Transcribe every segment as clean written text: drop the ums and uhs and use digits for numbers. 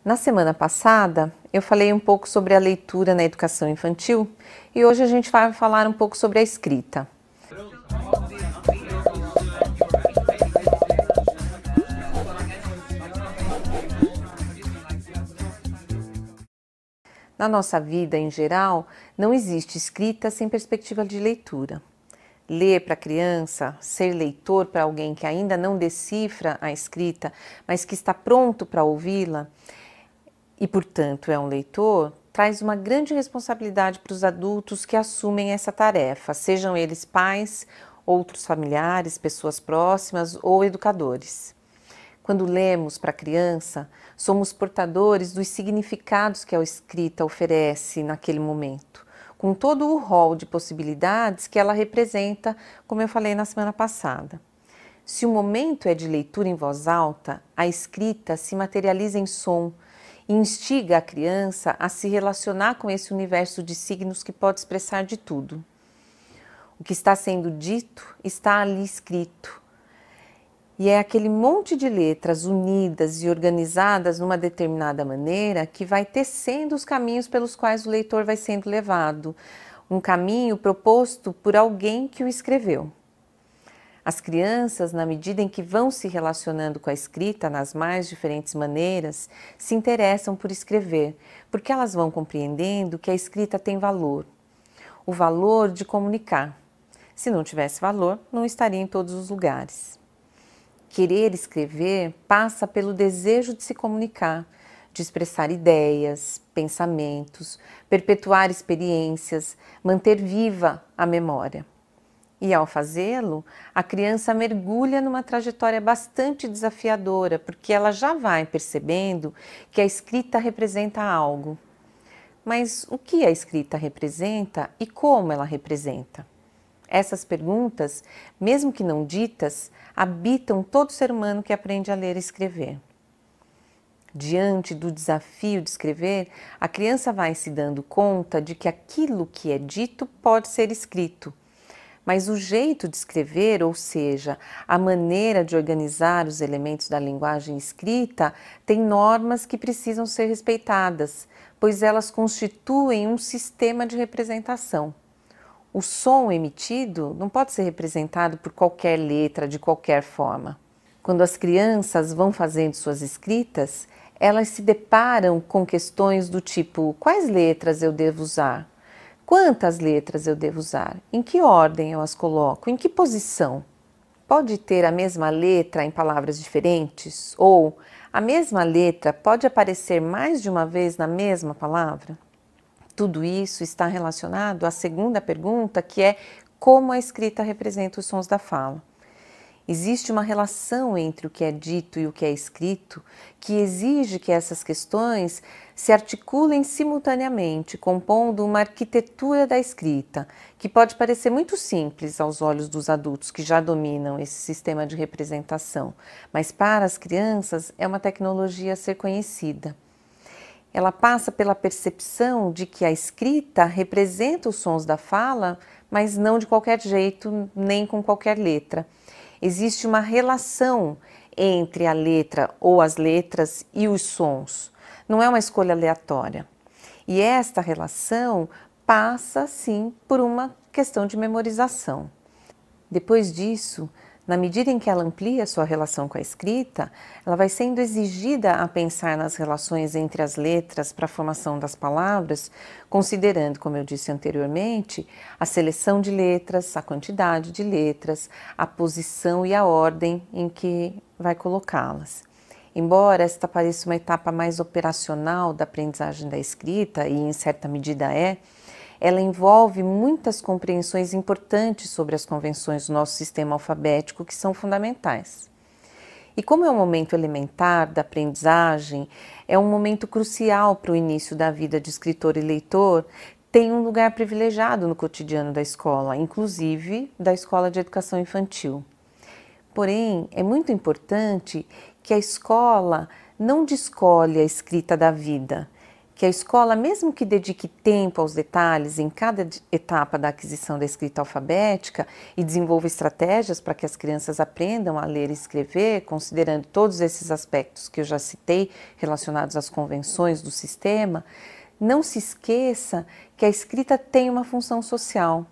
Na semana passada, eu falei um pouco sobre a leitura na educação infantil e hoje a gente vai falar um pouco sobre a escrita. Na nossa vida, em geral, não existe escrita sem perspectiva de leitura. Ler para a criança, ser leitor para alguém que ainda não decifra a escrita, mas que está pronto para ouvi-la e, portanto, é um leitor, traz uma grande responsabilidade para os adultos que assumem essa tarefa, sejam eles pais, outros familiares, pessoas próximas ou educadores. Quando lemos para a criança, somos portadores dos significados que a escrita oferece naquele momento, com todo o rol de possibilidades que ela representa, como eu falei na semana passada. Se o momento é de leitura em voz alta, a escrita se materializa em som e instiga a criança a se relacionar com esse universo de signos que pode expressar de tudo. O que está sendo dito está ali escrito. E é aquele monte de letras unidas e organizadas numa determinada maneira que vai tecendo os caminhos pelos quais o leitor vai sendo levado. Um caminho proposto por alguém que o escreveu. As crianças, na medida em que vão se relacionando com a escrita nas mais diferentes maneiras, se interessam por escrever, porque elas vão compreendendo que a escrita tem valor. O valor de comunicar. Se não tivesse valor, não estaria em todos os lugares. Querer escrever passa pelo desejo de se comunicar, de expressar ideias, pensamentos, perpetuar experiências, manter viva a memória. E ao fazê-lo, a criança mergulha numa trajetória bastante desafiadora, porque ela já vai percebendo que a escrita representa algo. Mas o que a escrita representa e como ela representa? Essas perguntas, mesmo que não ditas, habitam todo ser humano que aprende a ler e escrever. Diante do desafio de escrever, a criança vai se dando conta de que aquilo que é dito pode ser escrito. Mas o jeito de escrever, ou seja, a maneira de organizar os elementos da linguagem escrita, tem normas que precisam ser respeitadas, pois elas constituem um sistema de representação. O som emitido não pode ser representado por qualquer letra, de qualquer forma. Quando as crianças vão fazendo suas escritas, elas se deparam com questões do tipo: quais letras eu devo usar? Quantas letras eu devo usar? Em que ordem eu as coloco? Em que posição? Pode ter a mesma letra em palavras diferentes? Ou a mesma letra pode aparecer mais de uma vez na mesma palavra? Tudo isso está relacionado à segunda pergunta, que é como a escrita representa os sons da fala. Existe uma relação entre o que é dito e o que é escrito que exige que essas questões se articulem simultaneamente, compondo uma arquitetura da escrita, que pode parecer muito simples aos olhos dos adultos que já dominam esse sistema de representação, mas para as crianças é uma tecnologia a ser conhecida. Ela passa pela percepção de que a escrita representa os sons da fala, mas não de qualquer jeito, nem com qualquer letra. Existe uma relação entre a letra ou as letras e os sons. Não é uma escolha aleatória. E esta relação passa, sim, por uma questão de memorização. Depois disso, na medida em que ela amplia sua relação com a escrita, ela vai sendo exigida a pensar nas relações entre as letras para a formação das palavras, considerando, como eu disse anteriormente, a seleção de letras, a quantidade de letras, a posição e a ordem em que vai colocá-las. Embora esta pareça uma etapa mais operacional da aprendizagem da escrita, e em certa medida ela envolve muitas compreensões importantes sobre as convenções do nosso sistema alfabético que são fundamentais. E como é um momento elementar da aprendizagem, é um momento crucial para o início da vida de escritor e leitor, tem um lugar privilegiado no cotidiano da escola, inclusive da Escola de Educação Infantil. Porém, é muito importante que a escola não descolhe a escrita da vida, que a escola, mesmo que dedique tempo aos detalhes em cada etapa da aquisição da escrita alfabética e desenvolva estratégias para que as crianças aprendam a ler e escrever, considerando todos esses aspectos que eu já citei relacionados às convenções do sistema, não se esqueça que a escrita tem uma função social.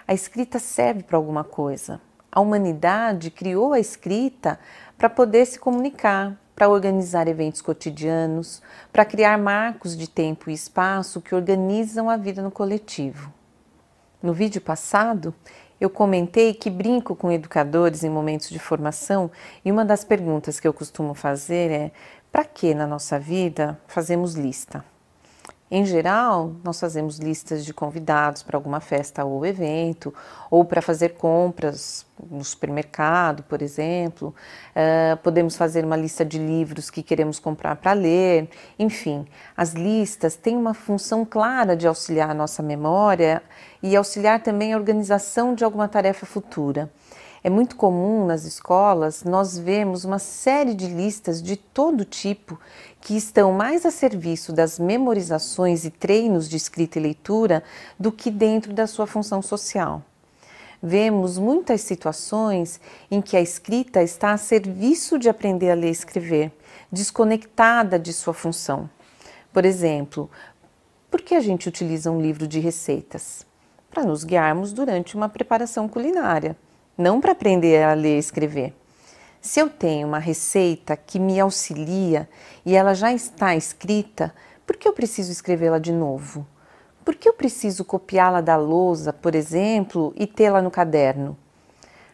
A escrita serve para alguma coisa. A humanidade criou a escrita para poder se comunicar, para organizar eventos cotidianos, para criar marcos de tempo e espaço que organizam a vida no coletivo. No vídeo passado, eu comentei que brinco com educadores em momentos de formação e uma das perguntas que eu costumo fazer é: para que na nossa vida fazemos lista? Em geral, nós fazemos listas de convidados para alguma festa ou evento, ou para fazer compras no supermercado, por exemplo. Podemos fazer uma lista de livros que queremos comprar para ler. Enfim, as listas têm uma função clara de auxiliar a nossa memória e auxiliar também a organização de alguma tarefa futura. É muito comum nas escolas nós vermos uma série de listas de todo tipo que estão mais a serviço das memorizações e treinos de escrita e leitura do que dentro da sua função social. Vemos muitas situações em que a escrita está a serviço de aprender a ler e escrever, desconectada de sua função. Por exemplo, por que a gente utiliza um livro de receitas? Para nos guiarmos durante uma preparação culinária, não para aprender a ler e escrever. Se eu tenho uma receita que me auxilia e ela já está escrita, por que eu preciso escrevê-la de novo? Por que eu preciso copiá-la da lousa, por exemplo, e tê-la no caderno?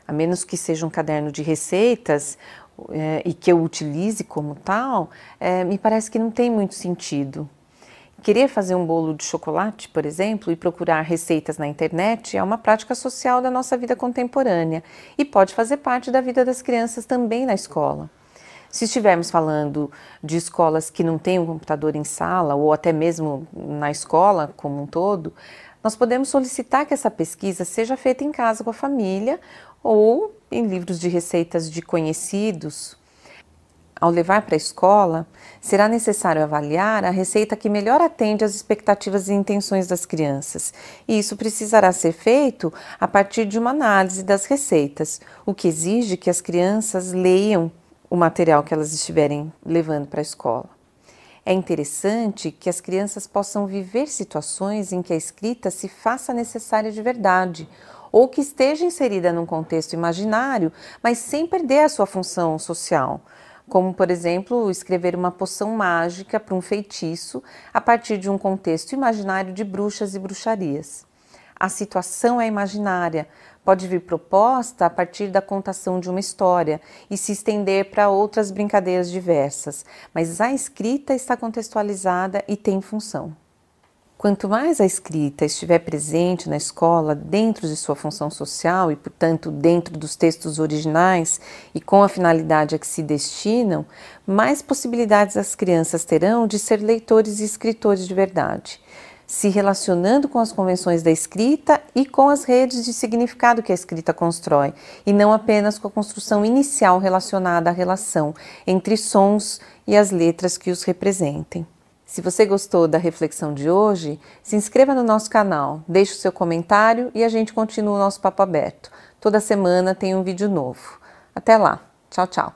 A menos que seja um caderno de receitas e que eu utilize como tal, me parece que não tem muito sentido. Querer fazer um bolo de chocolate, por exemplo, e procurar receitas na internet é uma prática social da nossa vida contemporânea e pode fazer parte da vida das crianças também na escola. Se estivermos falando de escolas que não têm um computador em sala ou até mesmo na escola como um todo, nós podemos solicitar que essa pesquisa seja feita em casa com a família ou em livros de receitas de conhecidos. Ao levar para a escola, será necessário avaliar a receita que melhor atende às expectativas e intenções das crianças. E isso precisará ser feito a partir de uma análise das receitas, o que exige que as crianças leiam o material que elas estiverem levando para a escola. É interessante que as crianças possam viver situações em que a escrita se faça necessária de verdade, ou que esteja inserida num contexto imaginário, mas sem perder a sua função social. Como, por exemplo, escrever uma poção mágica para um feitiço a partir de um contexto imaginário de bruxas e bruxarias. A situação é imaginária, pode vir proposta a partir da contação de uma história e se estender para outras brincadeiras diversas, mas a escrita está contextualizada e tem função. Quanto mais a escrita estiver presente na escola dentro de sua função social e, portanto, dentro dos textos originais e com a finalidade a que se destinam, mais possibilidades as crianças terão de ser leitores e escritores de verdade, se relacionando com as convenções da escrita e com as redes de significado que a escrita constrói, e não apenas com a construção inicial relacionada à relação entre sons e as letras que os representem. Se você gostou da reflexão de hoje, se inscreva no nosso canal, deixe o seu comentário e a gente continua o nosso papo aberto. Toda semana tem um vídeo novo. Até lá. Tchau, tchau.